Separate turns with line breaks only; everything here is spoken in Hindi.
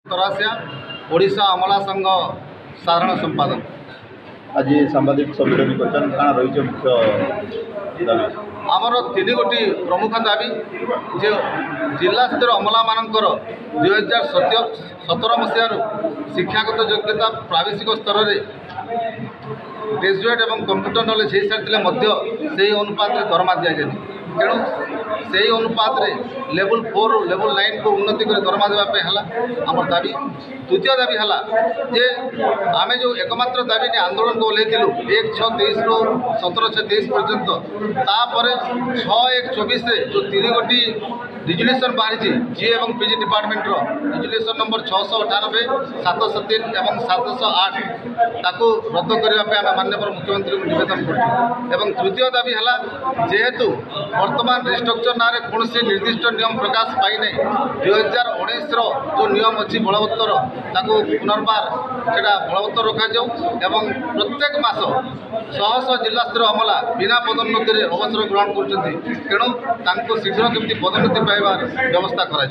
तरासिया ओडिशा अमला संघ साधारण संपादक।
आज सांबादिक सम्मेलन कौन रही मुख्य दाबी
आमर तीन गोटी प्रमुख दाबी जे जिला स्तर अमला मानकर 2017 मसीह शिक्षागत योग्यता प्रादेशिक स्तर में ग्रेजुएट और कंप्यूटर नॉलेज हो सारी से अनुपात दरमा दि जाए तेणु से अनुपात लेवल 4 लेवल 9 को उन्नति कर दरमा देवाई आम दाबी। द्वितीय दाबी है जे आम जो एकमात्र दाबी ने आंदोलन को ओल्लू 1/6/23 रु 17/6/23 पर्यंत तापर 6/1/24 जो 3 गोटी रिजोल्यूशन बाहरी जी और पीजी डिपार्टमेंट रिजोल्यूशन नंबर 698 703 और 708 ताकू रद्द करने माननीय मुख्यमंत्री को निवेदन कर। तृतीय दाबी है जेहेतु वर्तमान रिस्ट्रक्चर ना कौन निर्दिष्ट नियम प्रकाश पाई नहीं 2019 जो नियम अच्छी बलवत्तर ताकू पुनर्बार से बलवत्तर रखा प्रत्येक मास शह जिला स्तर अमला बिना पदोन्नति अवसर ग्रहण कर तेणु शीघ्र केमती पदोन्नति पाइबार व्यवस्था करा।